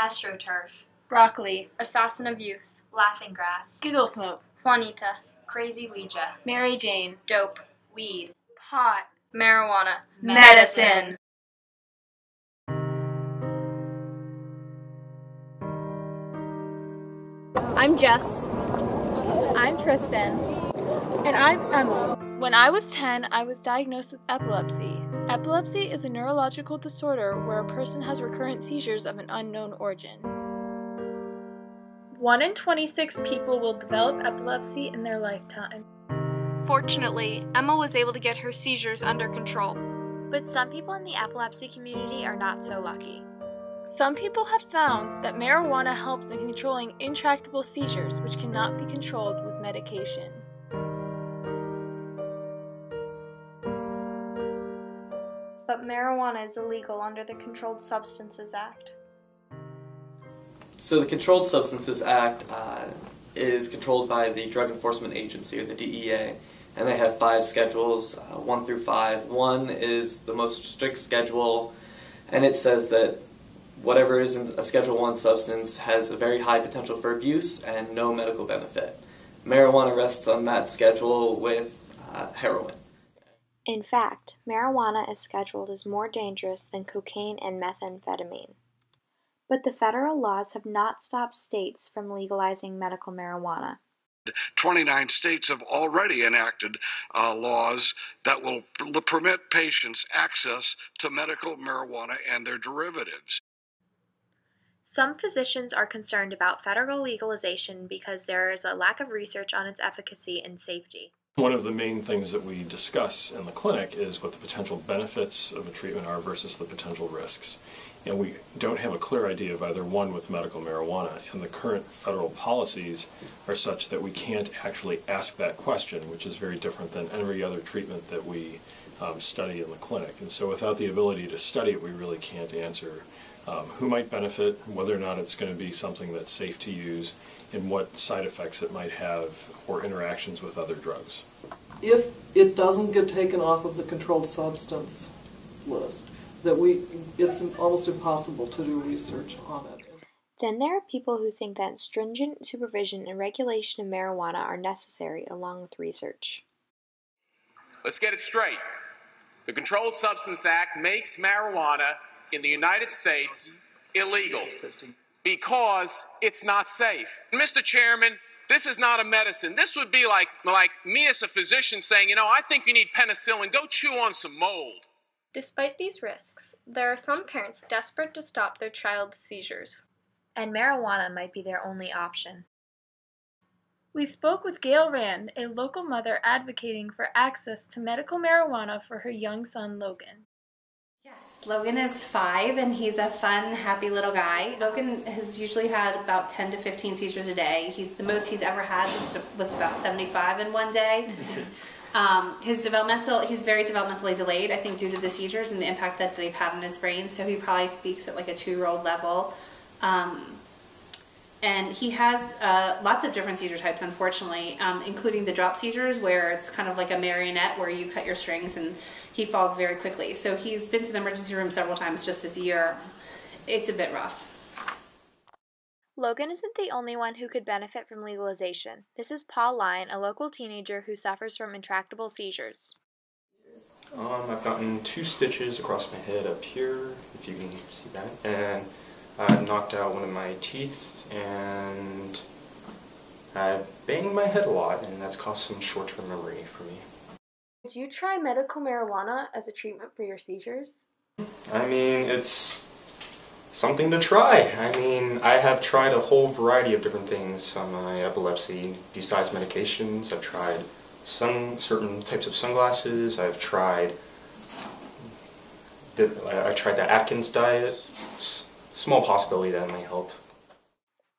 AstroTurf, Broccoli, Assassin of Youth, Laughing Grass, Giggle Smoke, Juanita, Crazy Ouija, Mary Jane, Dope, Weed, Pot, Marijuana, Medicine. I'm Jess. I'm Tristan. And I'm Emma. When I was 10, I was diagnosed with epilepsy. Epilepsy is a neurological disorder where a person has recurrent seizures of an unknown origin. 1 in 26 people will develop epilepsy in their lifetime. Fortunately, Emma was able to get her seizures under control. But some people in the epilepsy community are not so lucky. Some people have found that marijuana helps in controlling intractable seizures which cannot be controlled with medication. But marijuana is illegal under the Controlled Substances Act. So the Controlled Substances Act is controlled by the Drug Enforcement Agency, or the DEA, and they have 5 schedules, 1 through 5. 1 is the most strict schedule, and it says that whatever isn't a Schedule 1 substance has a very high potential for abuse and no medical benefit. Marijuana rests on that schedule with heroin. In fact, marijuana is scheduled as more dangerous than cocaine and methamphetamine. But the federal laws have not stopped states from legalizing medical marijuana. 29 states have already enacted laws that will permit patients access to medical marijuana and their derivatives. Some physicians are concerned about federal legalization because there is a lack of research on its efficacy and safety. One of the main things that we discuss in the clinic is what the potential benefits of a treatment are versus the potential risks. And we don't have a clear idea of either one with medical marijuana, and the current federal policies are such that we can't actually ask that question, which is very different than every other treatment that we study in the clinic. And so without the ability to study it, we really can't answer who might benefit, whether or not it's going to be something that's safe to use, and what side effects it might have or interactions with other drugs. If it doesn't get taken off of the controlled substance list, it's almost impossible to do research on it. Then there are people who think that stringent supervision and regulation of marijuana are necessary along with research. Let's get it straight. The Controlled Substance Act makes marijuana in the United States illegal because it's not safe. Mr. Chairman, this is not a medicine. This would be like me as a physician saying, I think you need penicillin. Go chew on some mold. Despite these risks, there are some parents desperate to stop their child's seizures. And marijuana might be their only option. We spoke with Gail Rand, a local mother advocating for access to medical marijuana for her young son, Logan. Yes, Logan is 5 and he's a fun, happy little guy. Logan has usually had about 10 to 15 seizures a day. The most he's ever had was about 75 in one day. He's very developmentally delayed, I think, due to the seizures and the impact that they've had on his brain. So he probably speaks at like a 2-year-old level. And he has lots of different seizure types, unfortunately, including the drop seizures, where it's kind of like a marionette where you cut your strings and he falls very quickly. So he's been to the emergency room several times just this year. It's a bit rough. Logan isn't the only one who could benefit from legalization. This is Paul Lyon, a local teenager who suffers from intractable seizures. I've gotten 2 stitches across my head up here, if you can see that, and I knocked out one of my teeth, and I banged my head a lot, and that's caused some short-term memory for me. Would you try medical marijuana as a treatment for your seizures? I mean, it's something to try. I mean, I have tried a whole variety of different things on my epilepsy. Besides medications, I've tried certain types of sunglasses. I've tried the Atkins diet. Small possibility that may help.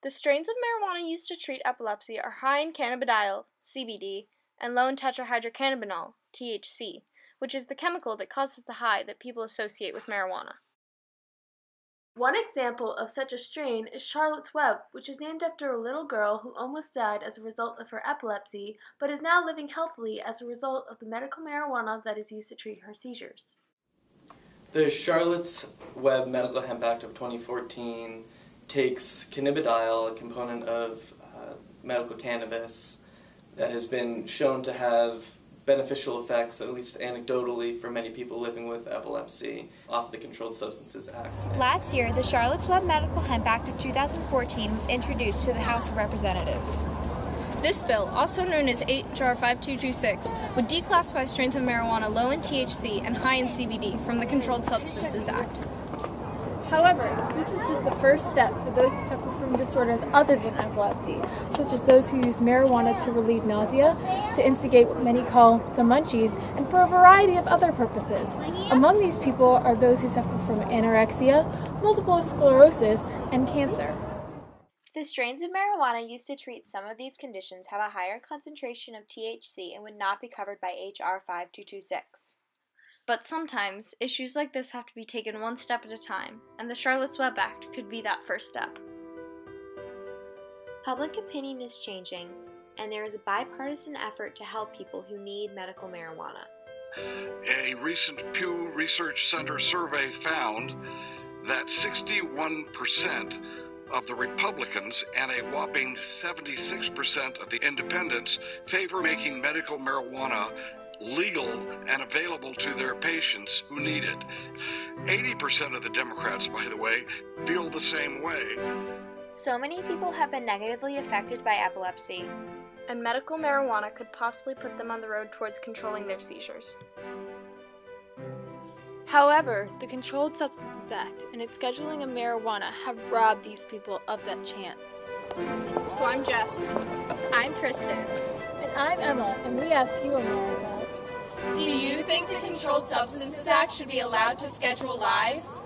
The strains of marijuana used to treat epilepsy are high in cannabidiol, CBD, and low in tetrahydrocannabinol, THC, which is the chemical that causes the high that people associate with marijuana. One example of such a strain is Charlotte's Web, which is named after a little girl who almost died as a result of her epilepsy, but is now living healthily as a result of the medical marijuana that is used to treat her seizures. The Charlotte's Web Medical Hemp Act of 2014 takes cannabidiol, a component of medical cannabis that has been shown to have beneficial effects, at least anecdotally, for many people living with epilepsy, off the Controlled Substances Act. Last year, the Charlotte's Web Medical Hemp Act of 2014 was introduced to the House of Representatives. This bill, also known as H.R. 5226, would declassify strains of marijuana low in THC and high in CBD from the Controlled Substances Act. However, this is just the first step for those who suffer from disorders other than epilepsy, such as those who use marijuana to relieve nausea, to instigate what many call the munchies, and for a variety of other purposes. Among these people are those who suffer from anorexia, multiple sclerosis, and cancer. The strains of marijuana used to treat some of these conditions have a higher concentration of THC and would not be covered by H.R. 5226. But sometimes, issues like this have to be taken one step at a time, and the Charlotte's Web Act could be that first step. Public opinion is changing, and there is a bipartisan effort to help people who need medical marijuana. A recent Pew Research Center survey found that 61% of the Republicans and a whopping 76% of the independents favor making medical marijuana legal and available to their patients who need it. 80% of the Democrats, by the way, feel the same way. So many people have been negatively affected by epilepsy, and medical marijuana could possibly put them on the road towards controlling their seizures. However, the Controlled Substances Act and its scheduling of marijuana have robbed these people of that chance. So I'm Jess. I'm Tristan. And I'm Emma, and we ask you, America, do you think the Controlled Substances Act should be allowed to schedule lives?